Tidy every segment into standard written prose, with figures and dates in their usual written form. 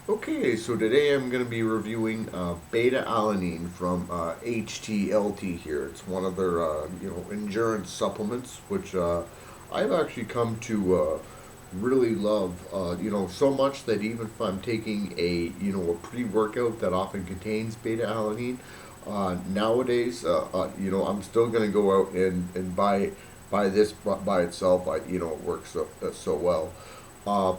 Okay, so today I'm going to be reviewing beta-alanine from HTLT here. It's one of their endurance supplements, which I've actually come to really love. So much that even if I'm taking a pre-workout that often contains beta-alanine, nowadays I'm still going to go out and buy this by itself. It works so well. Uh,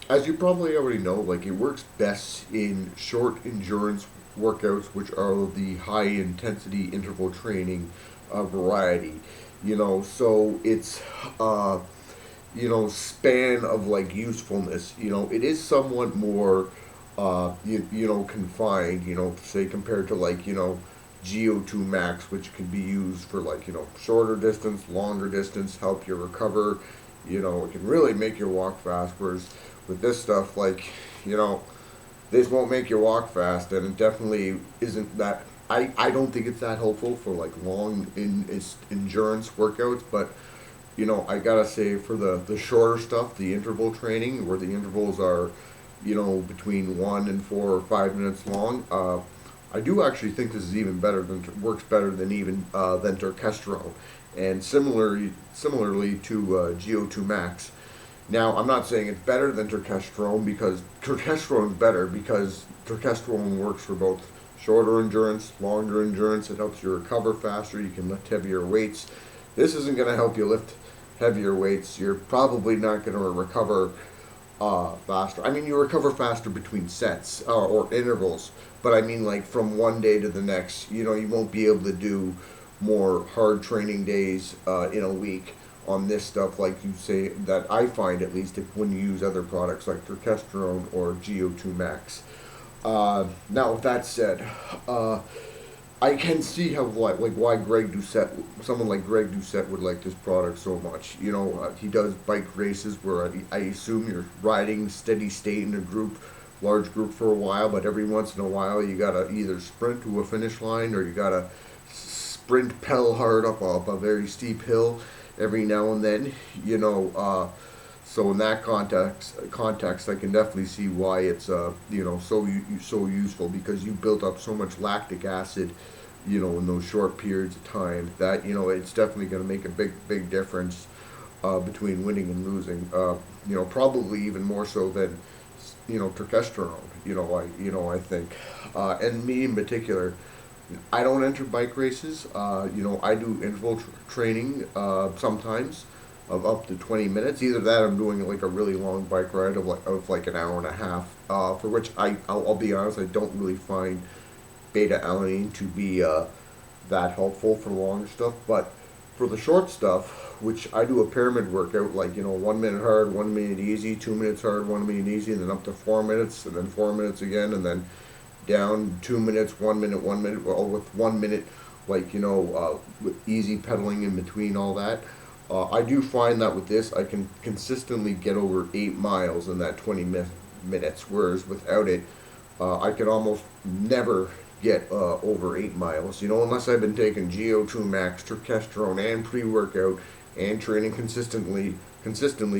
as you probably already know, like it works best in short endurance workouts, which are the high intensity interval training variety. So it's span of like usefulness. It is somewhat more confined. Say compared to like GO2 max, which can be used for like shorter distance, longer distance, help you recover. It can really make you walk fast. Whereas with this stuff, like, you know, this won't make you walk fast, and it definitely isn't that. I don't think it's that helpful for like long endurance workouts, but I gotta say for the shorter stuff, the interval training, where the intervals are, between 1 and 4 or 5 minutes long. I do actually think this is even better than works better than even than turkesterone, and similarly to GO2 max. Now, I'm not saying it's better than turkesterone because turkesterone is better because turkesterone works for both shorter endurance, longer endurance. It helps you recover faster. You can lift heavier weights. This isn't going to help you lift heavier weights. You're probably not going to recover faster. I mean, you recover faster between sets or intervals, but I mean, like from one day to the next, you won't be able to do more hard training days in a week on this stuff, like you say, that I find at least if, when you use other products like turkesterone or GO2 max. Now, with that said, I can see how like why someone like Greg Doucette would like this product so much. He does bike races where I assume you're riding steady state in a large group for a while, but every once in a while you gotta either sprint to a finish line or you gotta sprint pedal hard up a very steep hill every now and then. So in that context, I can definitely see why it's so useful because you built up so much lactic acid, in those short periods of time that it's definitely going to make a big difference between winning and losing. Probably even more so than turkesterone. I think, and me in particular. I don't enter bike races. I do interval training sometimes of up to 20 minutes. Either that, or I'm doing like a really long bike ride of like an hour and a half. For which I'll be honest, I don't really find beta alanine to be that helpful for long stuff. But for the short stuff, which I do a pyramid workout, like 1 minute hard, 1 minute easy, 2 minutes hard, 1 minute easy, and then up to 4 minutes, and then 4 minutes again, and then down 2 minutes, 1 minute, 1 minute, well, with 1 minute, like with easy pedaling in between all that. I do find that with this, I can consistently get over 8 miles in that 20 minutes, whereas without it, I could almost never get over 8 miles. Unless I've been taking GO2 max, turkesterone, and pre-workout, and training consistently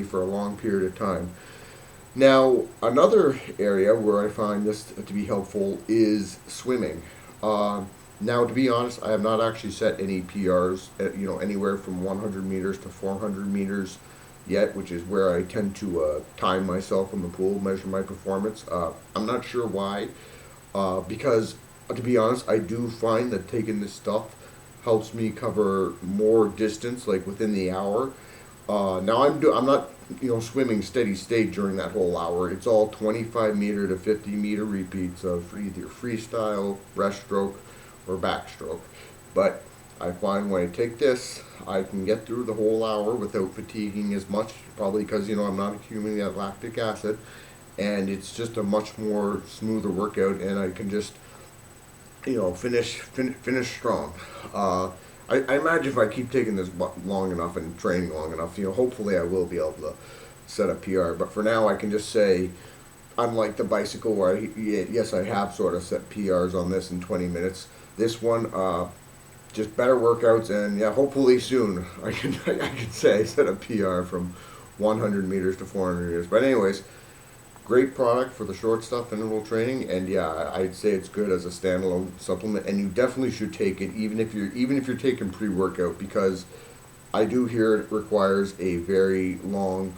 for a long period of time. Now, another area where I find this to be helpful is swimming. Now, to be honest, I have not actually set any PRs, anywhere from 100 meters to 400 meters yet, which is where I tend to time myself in the pool, measure my performance. I'm not sure why, because to be honest, I do find that taking this stuff helps me cover more distance, like within the hour. Now I'm not swimming steady state during that whole hour. It's all 25-meter to 50-meter repeats of either freestyle, breaststroke, or backstroke. But I find when I take this, I can get through the whole hour without fatiguing as much. Probably because I'm not accumulating that lactic acid, and it's just a much more smoother workout, and I can just finish strong. I imagine if I keep taking this long enough and training long enough, hopefully I will be able to set a PR. But for now, I can just say, unlike the bicycle, where yes, I have sort of set PRs on this in 20 minutes. This one, just better workouts, and yeah, hopefully soon I can say I set a PR from 100 meters to 400 meters. But anyways, great product for the short stuff interval training, and yeah, I'd say it's good as a standalone supplement, and you definitely should take it even if you're taking pre-workout, because I do hear it requires a very long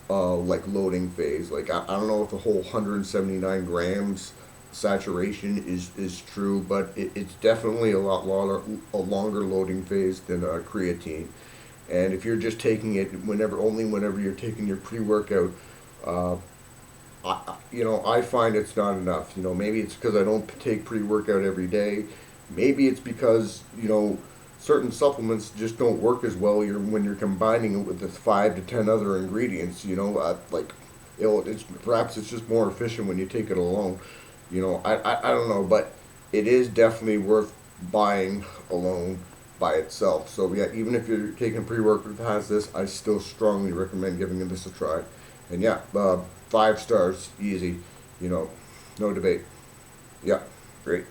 like loading phase. Like I don't know if the whole 179 grams saturation is true, but it's definitely a longer loading phase than creatine. And if you're just taking it whenever you're taking your pre-workout, uh, I find it's not enough. Maybe it's because I don't take pre-workout every day. Maybe it's because certain supplements just don't work as well when you're combining it with the 5 to 10 other ingredients. Like it's just more efficient when you take it alone. I don't know, but it is definitely worth buying alone by itself. So yeah, even if you're taking pre-workout that has this, I still strongly recommend giving this a try. And yeah, 5 stars, easy. No debate. Yeah, great.